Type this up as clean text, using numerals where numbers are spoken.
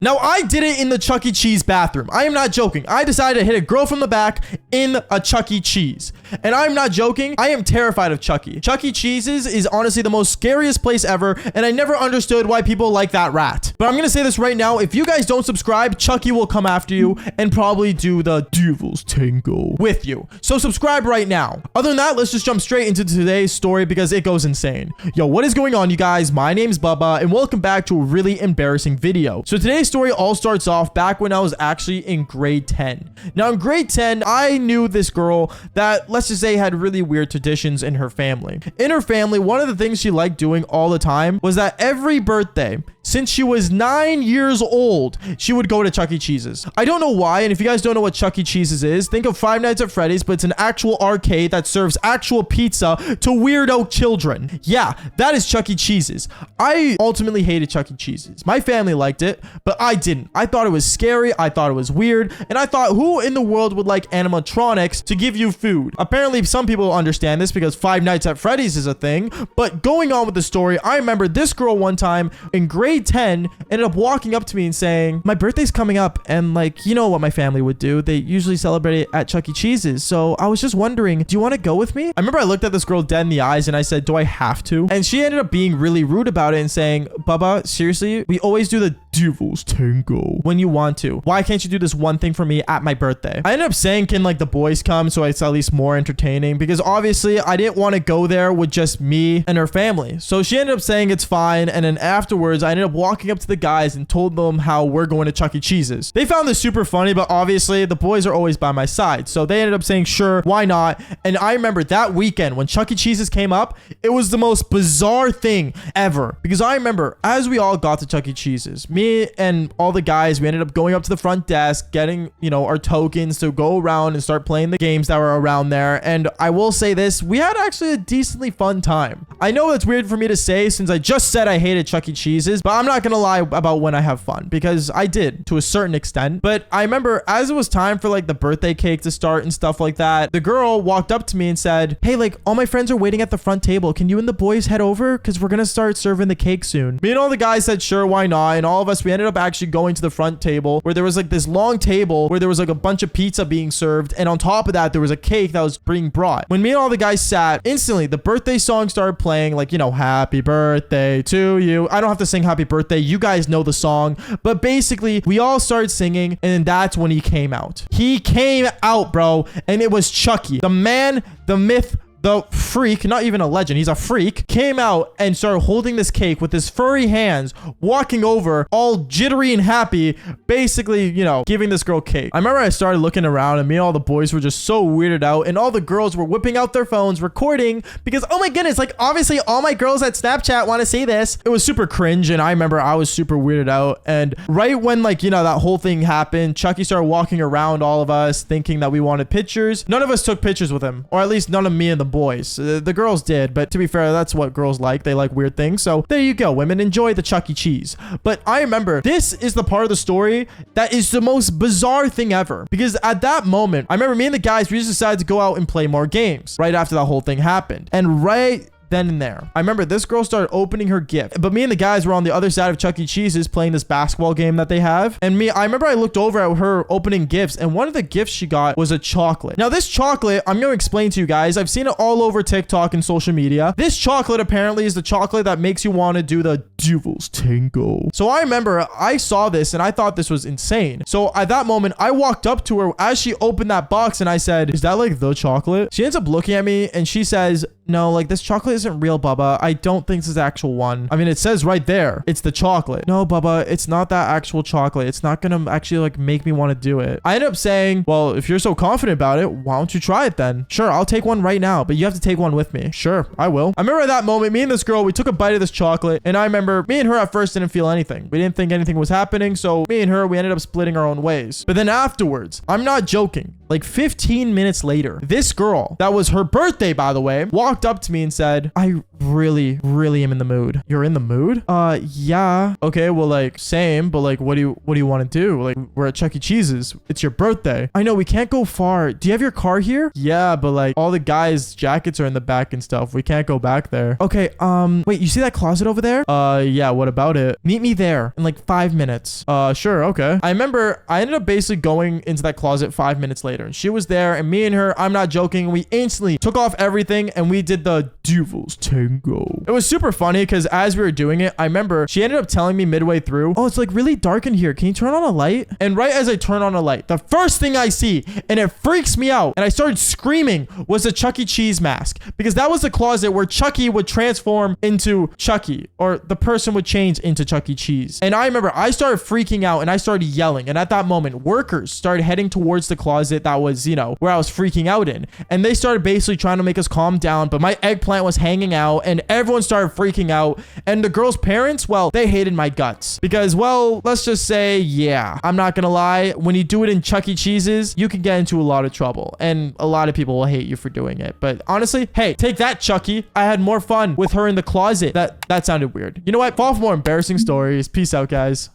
Now, I did it in the Chuck E. Cheese bathroom. I am not joking. I decided to hit a girl from the back in a Chuck E. Cheese. And I'm not joking. I am terrified of Chucky. Chuck E. Cheese's is honestly the most scariest place ever, and I never understood why people like that rat. But I'm gonna say this right now. If you guys don't subscribe, Chucky will come after you and probably do the devil's tango with you. So subscribe right now. Other than that, let's just jump straight into today's story because it goes insane. Yo, what is going on, you guys? My name's Bubba, and welcome back to a really embarrassing video. So today's story all starts off back when I was actually in grade 10. Now, in grade 10, I knew this girl that, let's just say, had really weird traditions in her family. In her family, one of the things she liked doing all the time was that every birthday, since she was 9 years old, she would go to Chuck E. Cheese's. I don't know why, and if you guys don't know what Chuck E. Cheese's is, think of Five Nights at Freddy's, but it's an actual arcade that serves actual pizza to weirdo children. Yeah, that is Chuck E. Cheese's. I ultimately hated Chuck E. Cheese's. My family liked it, but I didn't. I thought it was scary, I thought it was weird, and I thought, who in the world would like animatronics to give you food? Apparently, some people understand this because Five Nights at Freddy's is a thing, but going on with the story, I remember this girl one time in grade 10 ended up walking up to me and saying, my birthday's coming up, and like, you know what my family would do. They usually celebrate it at Chuck E. Cheese's, so I was just wondering, do you want to go with me? I remember I looked at this girl dead in the eyes and I said, do I have to? And she ended up being really rude about it and saying, Bubba, seriously, we always do the devil's tango when you want to. Why can't you do this one thing for me at my birthday? I ended up saying, can like the boys come so it's at least more entertaining? Because obviously I didn't want to go there with just me and her family. So she ended up saying it's fine, and then afterwards I ended up walking up to the guys and told them how we're going to Chuck E. Cheese's. They found this super funny, but obviously the boys are always by my side, so they ended up saying sure, why not? And I remember that weekend when Chuck E. Cheese's came up, it was the most bizarre thing ever, because I remember as we all got to Chuck E. Cheese's, me and all the guys, we ended up going up to the front desk, getting, you know, our tokens to go around and start playing the games that were around there. And I will say this, we had actually a decently fun time. I know it's weird for me to say since I just said I hated Chuck E. Cheese's, but I'm not gonna lie about when I have fun, because I did to a certain extent. But I remember as it was time for like the birthday cake to start and stuff like that, the girl walked up to me and said, hey, like all my friends are waiting at the front table. Can you and the boys head over? Because we're gonna start serving the cake soon. Me and all the guys said sure, why not? And all of us, we ended up actually going to the front table where there was like this long table where there was like a bunch of pizza being served, and on top of that there was a cake that was being brought. When me and all the guys sat, instantly the birthday song started playing, like, you know, happy birthday to you. I don't have to sing happy birthday, you guys know the song, but basically we all started singing, and that's when he came out. He came out, bro, and it was Chucky, the man, the myth, the freak, not even a legend, he's a freak, came out and started holding this cake with his furry hands, walking over all jittery and happy, basically, you know, giving this girl cake. I remember I started looking around and me and all the boys were just so weirded out, and all the girls were whipping out their phones recording because, oh my goodness, like obviously all my girls at Snapchat want to see this. It was super cringe, and I remember I was super weirded out. And right when, like, you know, that whole thing happened, Chucky started walking around all of us thinking that we wanted pictures. None of us took pictures with him, or at least none of me and the boys. The girls did, but to be fair, that's what girls like. They like weird things. So there you go, women, enjoy the Chuck E. Cheese. But I remember this is the part of the story that is the most bizarre thing ever, because at that moment, I remember me and the guys, we just decided to go out and play more games right after that whole thing happened. And right then and there, I remember this girl started opening her gift, but me and the guys were on the other side of Chuck E. Cheese's playing this basketball game that they have. And I remember I looked over at her opening gifts, and one of the gifts she got was a chocolate. Now this chocolate, I'm going to explain to you guys, I've seen it all over TikTok and social media. This chocolate apparently is the chocolate that makes you want to do the devil's tango. So I remember I saw this and I thought this was insane. So at that moment, I walked up to her as she opened that box and I said, is that like the chocolate? She ends up looking at me and she says, no, like this chocolate isn't real, Bubba. I don't think this is the actual one. I mean, it says right there, it's the chocolate. No, Bubba, it's not that actual chocolate. It's not gonna actually like make me want to do it. I ended up saying, well, if you're so confident about it, why don't you try it then? Sure, I'll take one right now, but you have to take one with me. Sure, I will. I remember at that moment, me and this girl, we took a bite of this chocolate, and I remember me and her at first didn't feel anything. We didn't think anything was happening, so me and her, we ended up splitting our own ways. But then afterwards, I'm not joking, like 15 minutes later, this girl, that was her birthday, by the way, walked up to me and said, I really, really am in the mood. You're in the mood? Yeah. Okay, well, like, same, but like, what do you want to do? Like, we're at Chuck E. Cheese's. It's your birthday. I know we can't go far. Do you have your car here? Yeah, but like, all the guys' jackets are in the back and stuff. We can't go back there. Okay, wait, you see that closet over there? Yeah, what about it? Meet me there in like 5 minutes. Sure, okay. I remember I ended up basically going into that closet 5 minutes later, and she was there, and me and her, I'm not joking, we instantly took off everything, and we did the Devil's Tango. It was super funny, because as we were doing it, I remember she ended up telling me midway through, oh, it's like really dark in here. Can you turn on a light? And right as I turn on a light, the first thing I see, and it freaks me out, and I started screaming, was a Chuck E. Cheese mask, because that was the closet where Chucky would transform into Chucky, or the person would change into Chuck E. Cheese. And I remember I started freaking out, and I started yelling, and at that moment, workers started heading towards the closet that was, you know, where I was freaking out in, and they started basically trying to make us calm down, but my eggplant was hanging out, and everyone started freaking out, and the girl's parents, well, they hated my guts, because, well, let's just say, yeah, I'm not gonna lie, when you do it in Chuck E. Cheese's, you can get into a lot of trouble, and a lot of people will hate you for doing it, but honestly, hey, take that, Chucky. I had more fun with her in the closet. That sounded weird. You know what? Fall for more embarrassing stories. Peace out, guys.